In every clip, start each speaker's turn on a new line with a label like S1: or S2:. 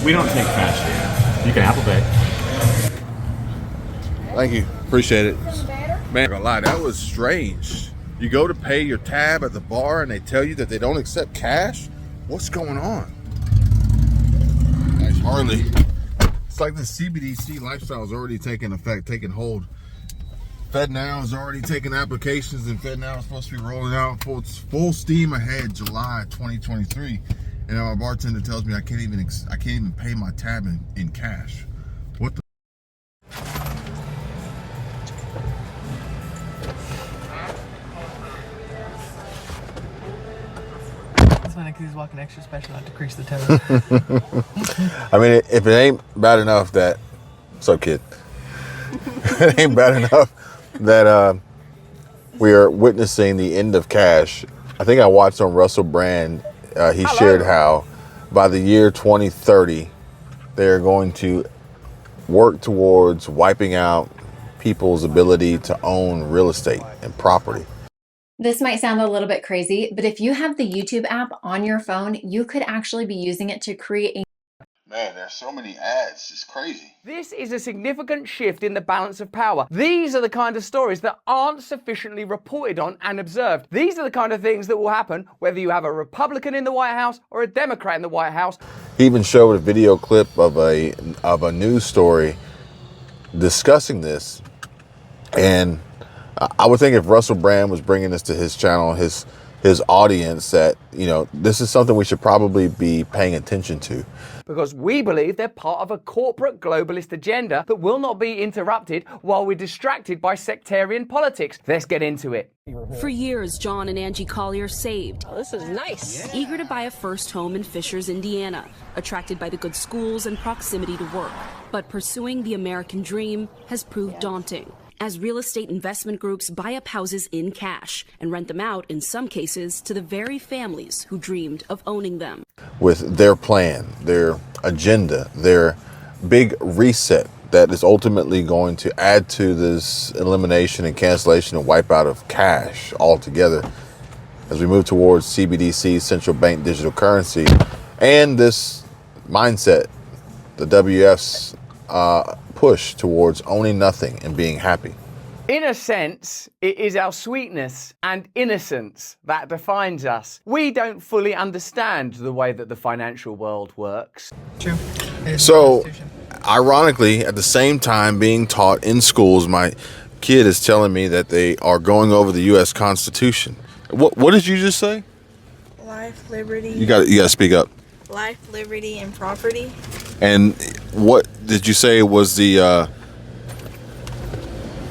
S1: We don't take cash here. You can Apple Pay.
S2: Thank you. Appreciate it. Man, I'm gonna lie, that was strange. You go to pay your tab at the bar and they tell you that they don't accept cash? What's going on? Nice Harley. It's like the CBDC lifestyle is already taking effect, taking hold. FedNow is already taking applications, and FedNow is supposed to be rolling out full steam ahead July 2023. And now my bartender tells me I can't even pay my tab in cash. What the?
S3: It's funny because he's walking extra special not to crease the toes.
S2: I mean, if it ain't bad enough that, what's up, kid? It ain't bad enough that we are witnessing the end of cash. I think I watched on Russell Brand, he shared how by the year 2030, they're going to work towards wiping out people's ability to own real estate and property.
S4: This might sound a little bit crazy, but if you have the YouTube app on your phone, you could actually be using it to create a
S2: Man, there's so many ads. It's crazy.
S5: This is a significant shift in the balance of power. These are the kind of stories that aren't sufficiently reported on and observed. These are the kind of things that will happen whether you have a Republican in the White House or a Democrat in the White House.
S2: He even showed a video clip of a news story discussing this. And I would think if Russell Brand was bringing this to his channel, his audience, that, you know, this is something we should probably be paying attention to.
S5: Because we believe they're part of a corporate globalist agenda that will not be interrupted while we're distracted by sectarian politics. Let's get into it.
S6: For years, John and Angie Collier saved.
S7: Oh, this is nice.
S6: Eager to buy a first home in Fishers, Indiana, attracted by the good schools and proximity to work. But pursuing the American dream has proved daunting, as real estate investment groups buy up houses in cash and rent them out, in some cases, to the very families who dreamed of owning them.
S2: With their plan, their agenda, their big reset that is ultimately going to add to this elimination and cancellation and wipeout of cash altogether as we move towards CBDC, central bank digital currency, and this mindset, the WF's push towards owning nothing and being happy.
S5: In a sense, it is our sweetness and innocence that defines us. We don't fully understand the way that the financial world works.
S3: True.
S2: So, ironically, at the same time being taught in schools, my kid is telling me that they are going over the U.S. Constitution. What did you just say?
S8: Life, liberty.
S2: You got to speak up.
S8: Life, liberty, and property.
S2: And what did you say was the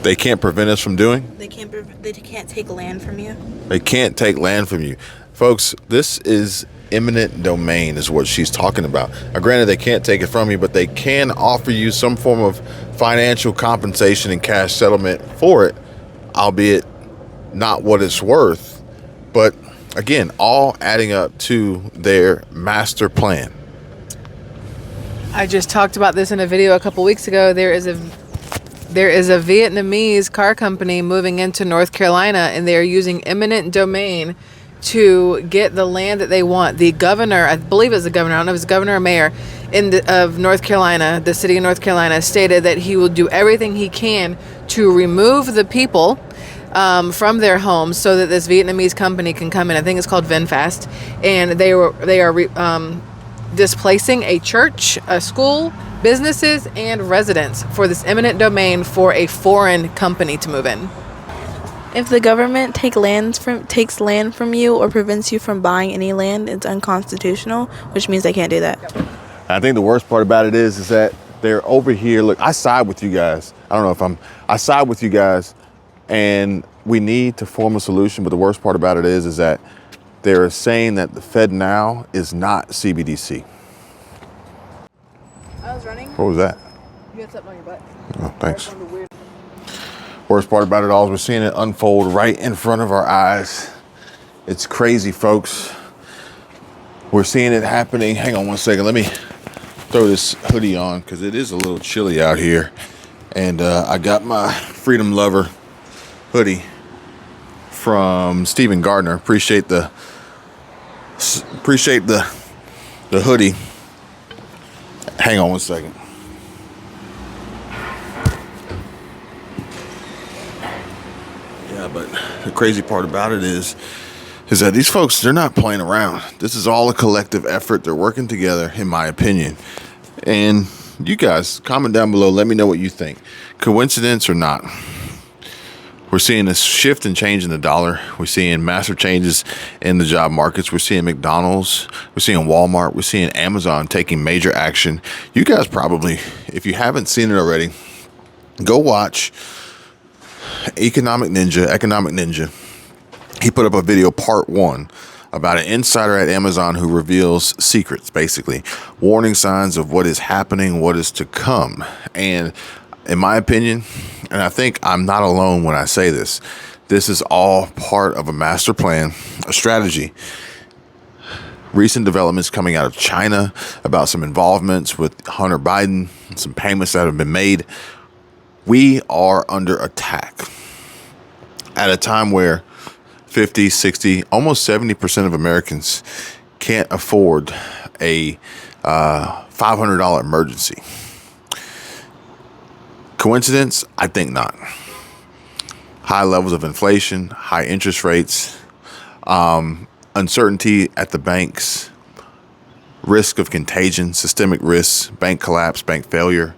S2: they can't prevent us from doing?
S8: They can't take land from you.
S2: They can't take land from you. Folks, this is eminent domain is what she's talking about. Now, granted, they can't take it from you, but they can offer you some form of financial compensation and cash settlement for it, albeit not what it's worth. But again, all adding up to their master plan.
S3: I just talked about this in a video a couple weeks ago. There is a Vietnamese car company moving into North Carolina, and they are using eminent domain to get the land that they want. The governor, I believe it's the governor, I don't know if it's governor or mayor of North Carolina, the city of North Carolina, stated that he will do everything he can to remove the people from their homes so that this Vietnamese company can come in. I think it's called VinFast, and they are displacing a church, a school, businesses, and residents for this eminent domain for a foreign company to move in.
S8: If the government takes land from you or prevents you from buying any land, it's unconstitutional, which means they can't do that.
S2: I think the worst part about it is that they're over here. Look, I side with you guys. I side with you guys, and we need to form a solution. But the worst part about it is that they're saying that the FedNow is not CBDC.
S3: I was running.
S2: What was that?
S3: You had something on your butt.
S2: Oh, thanks. Worst part about it all is we're seeing it unfold right in front of our eyes. It's crazy, folks. We're seeing it happening. Hang on one second. Let me throw this hoodie on because it is a little chilly out here. And I got my Freedom Lover hoodie from Stephen Gardner. Appreciate the the hoodie. Hang on one second. Yeah, but the crazy part about it is that these folks, they're not playing around. This is all a collective effort. They're working together, in my opinion. And you guys, comment down below. Let me know what you think. Coincidence or not? We're seeing this shift and change in the dollar. We're seeing massive changes in the job markets. We're seeing McDonald's. We're seeing Walmart. We're seeing Amazon taking major action. You guys probably, if you haven't seen it already, go watch Economic Ninja. He put up a video, part 1, about an insider at Amazon who reveals secrets, basically warning signs of what is happening, what is to come. And in my opinion, and I think I'm not alone when I say this, this is all part of a master plan, a strategy. Recent developments coming out of China about some involvements with Hunter Biden, some payments that have been made. We are under attack at a time where 50, 60, almost 70% of Americans can't afford a $500 emergency. Coincidence? I think not. High levels of inflation, high interest rates, uncertainty at the banks, risk of contagion, systemic risks, bank collapse, bank failure,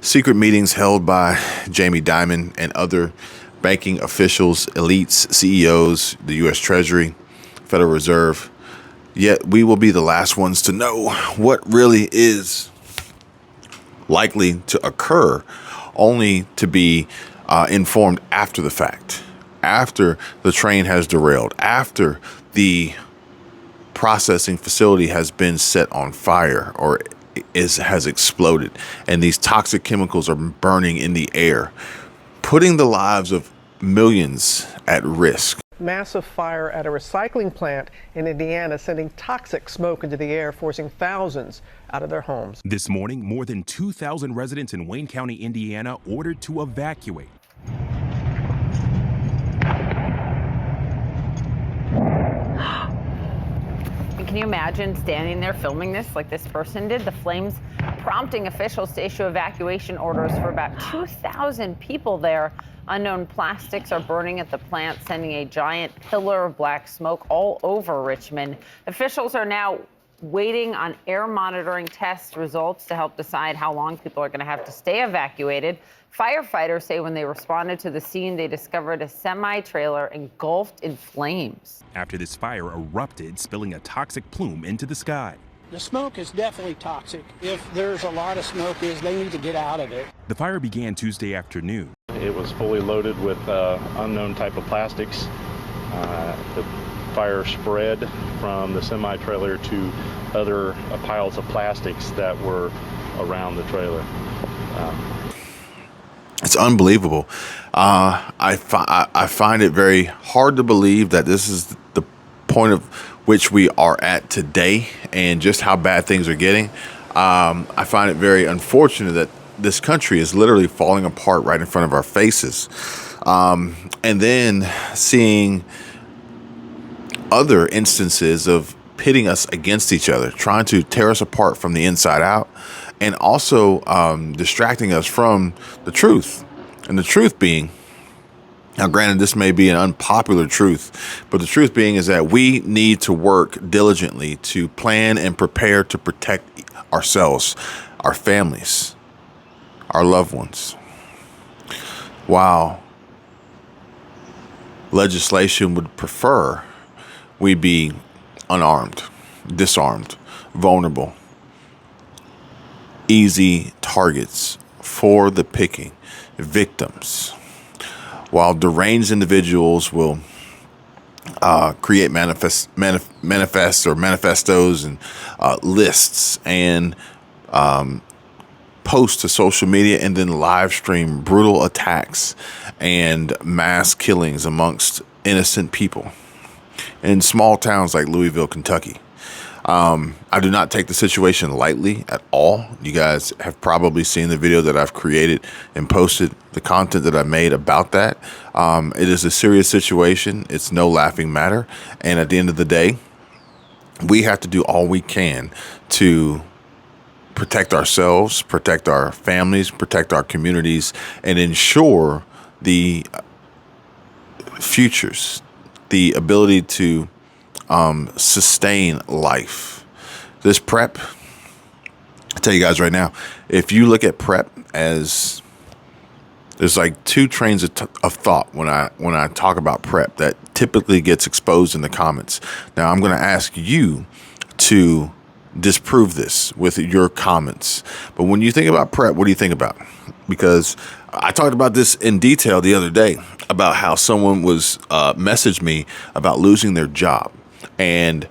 S2: secret meetings held by Jamie Dimon and other banking officials, elites, CEOs, the U.S. Treasury, Federal Reserve. Yet we will be the last ones to know what really is likely to occur, only to be informed after the fact, after the train has derailed, after the processing facility has been set on fire or has exploded, and these toxic chemicals are burning in the air, putting the lives of millions at risk.
S7: Massive fire at a recycling plant in Indiana, sending toxic smoke into the air, forcing thousands out of their homes.
S9: This morning, more than 2,000 residents in Wayne County, Indiana, ordered to evacuate.
S10: And can you imagine standing there filming this like this person did? The flames prompting officials to issue evacuation orders for about 2,000 people there. Unknown plastics are burning at the plant, sending a giant pillar of black smoke all over Richmond. Officials are now waiting on air monitoring test results to help decide how long people are going to have to stay evacuated. Firefighters say when they responded to the scene, they discovered a semi-trailer engulfed in flames.
S9: After this fire erupted, spilling a toxic plume into the sky.
S11: The smoke is definitely toxic. If there's a lot of smoke, they need to get out of it.
S9: The fire began Tuesday afternoon.
S12: It was fully loaded with unknown type of plastics. The fire spread from the semi-trailer to other piles of plastics that were around the trailer.
S2: It's unbelievable. I find it very hard to believe that this is the point of which we are at today and just how bad things are getting. I find it very unfortunate that this country is literally falling apart right in front of our faces. And then seeing other instances of pitting us against each other, trying to tear us apart from the inside out, and also distracting us from the truth. And the truth being, now granted, this may be an unpopular truth, but the truth being is that we need to work diligently to plan and prepare to protect ourselves, our families, our loved ones. While legislation would prefer we be unarmed, disarmed, vulnerable, easy targets for the picking, victims, while deranged individuals will create manifests or manifestos and lists and post to social media and then live stream brutal attacks and mass killings amongst innocent people in small towns like Louisville, Kentucky. I do not take the situation lightly at all. You guys have probably seen the video that I've created and posted, the content that I made about that. It is a serious situation. It's no laughing matter. And at the end of the day, we have to do all we can to protect ourselves, protect our families, protect our communities, and ensure the futures, the ability to sustain life. This PrEP, I tell you guys right now, if you look at PrEP as, there's like two trains of thought when I talk about PrEP that typically gets exposed in the comments. Now I'm going to ask you to disprove this with your comments. But when you think about PrEP, what do you think about? Because I talked about this in detail the other day about how someone was messaged me about losing their job. And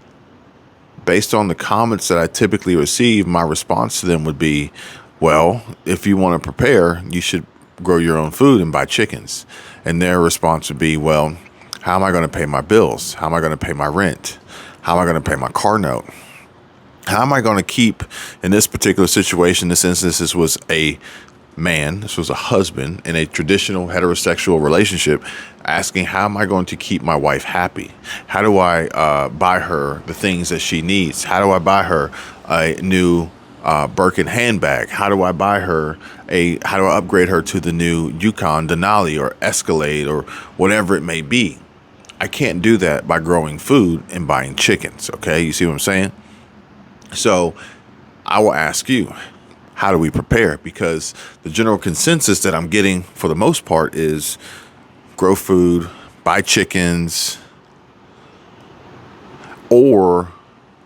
S2: based on the comments that I typically receive, my response to them would be, well, if you want to prepare, you should grow your own food and buy chickens. And their response would be, well, how am I going to pay my bills? How am I going to pay my rent? How am I going to pay my car note? How am I going to keep, in this particular situation, this instance, this was a man, this was a husband in a traditional heterosexual relationship, asking, how am I going to keep my wife happy? How do I buy her the things that she needs? How do I buy her a new Birkin handbag? How do I buy her how do I upgrade her to the new Yukon Denali or Escalade or whatever it may be? I can't do that by growing food and buying chickens. Okay. You see what I'm saying? So I will ask you, how do we prepare? Because the general consensus that I'm getting for the most part is grow food, buy chickens, or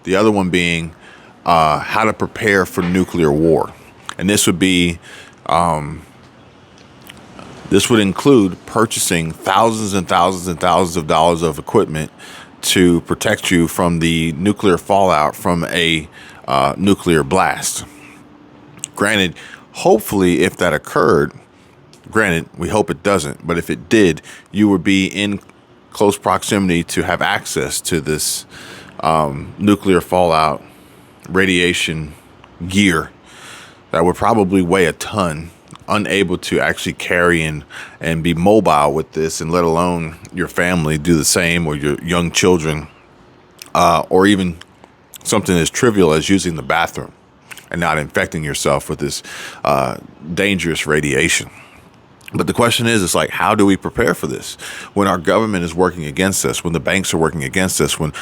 S2: the other one being how to prepare for nuclear war. And this would be, this would include purchasing thousands and thousands and thousands of dollars of equipment to protect you from the nuclear fallout from a nuclear blast. Granted, hopefully, if that occurred, granted, we hope it doesn't, but if it did, you would be in close proximity to have access to this nuclear fallout radiation gear that would probably weigh a ton, unable to actually carry and be mobile with this, and let alone your family do the same, or your young children, or even something as trivial as using the bathroom and not infecting yourself with this dangerous radiation. But the question is, it's like, how do we prepare for this when our government is working against us, when the banks are working against us, when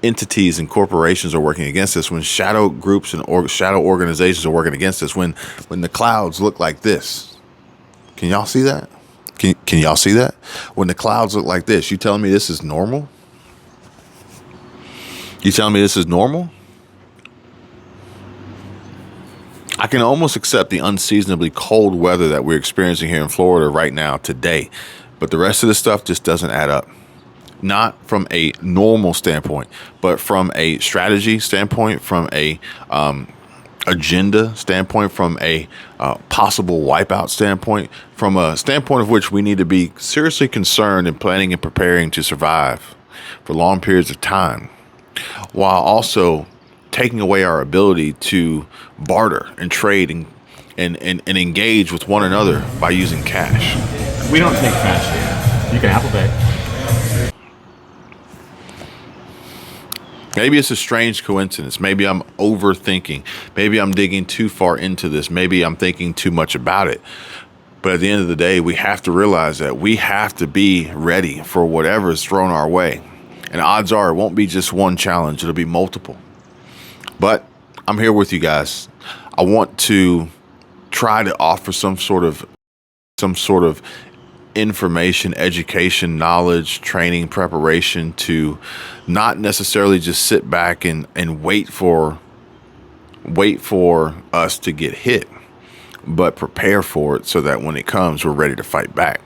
S2: entities and corporations are working against us, when shadow groups and shadow organizations are working against us, when the clouds look like this? Can y'all see that? Can y'all see that? When the clouds look like this, you telling me this is normal? You telling me this is normal? I can almost accept the unseasonably cold weather that we're experiencing here in Florida right now today, but the rest of the stuff just doesn't add up. Not from a normal standpoint, but from a strategy standpoint, from a agenda standpoint, from a possible wipeout standpoint, from a standpoint of which we need to be seriously concerned in planning and preparing to survive for long periods of time, while also taking away our ability to barter and trade and engage with one another by using cash.
S1: We don't take cash here. You can Apple Pay.
S2: Maybe it's a strange coincidence. Maybe I'm overthinking. Maybe I'm digging too far into this. Maybe I'm thinking too much about it. But at the end of the day, we have to realize that we have to be ready for whatever is thrown our way. And odds are it won't be just one challenge. It'll be multiple. But I'm here with you guys. I want to try to offer some sort of information, education, knowledge, training, preparation to not necessarily just sit back and wait for us to get hit, but prepare for it so that when it comes, we're ready to fight back.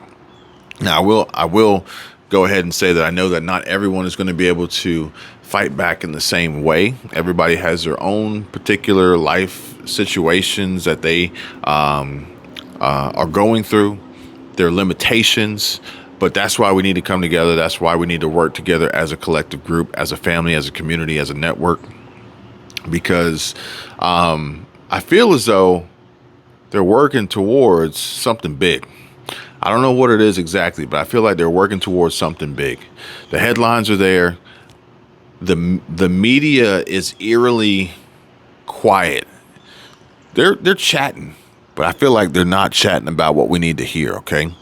S2: Now, I will go ahead and say that I know that not everyone is going to be able to fight back in the same way. Everybody has their own particular life situations that they are going through, their limitations, but that's why we need to come together. That's why we need to work together as a collective group, as a family, as a community, as a network, because I feel as though they're working towards something big. I don't know what it is exactly, but I feel like they're working towards something big. The headlines are there. the media is eerily quiet. They're chatting, but I feel like they're not chatting about what we need to hear. Okay.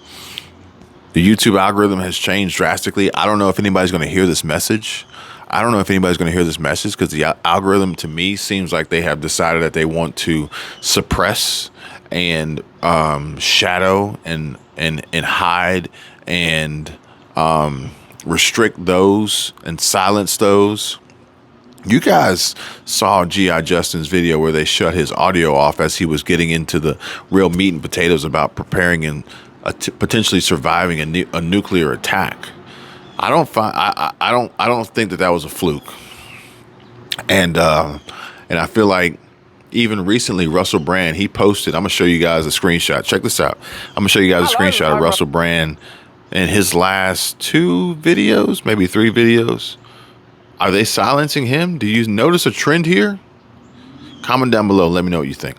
S2: The YouTube algorithm has changed drastically. I don't know if anybody's going to hear this message. Because the algorithm, to me, seems like they have decided that they want to suppress and shadow and hide and restrict those and silence those. You guys saw G.I. Justin's video where they shut his audio off as he was getting into the real meat and potatoes about preparing and potentially surviving a nuclear attack. I don't think that was a fluke. And I feel like even recently Russell Brand, he posted, I'm gonna show you guys a screenshot. Check this out. I'm gonna show you guys a screenshot of Russell Brand in his last 2 videos, maybe 3 videos. Are they silencing him? Do you notice a trend here? Comment down below. Let me know what you think.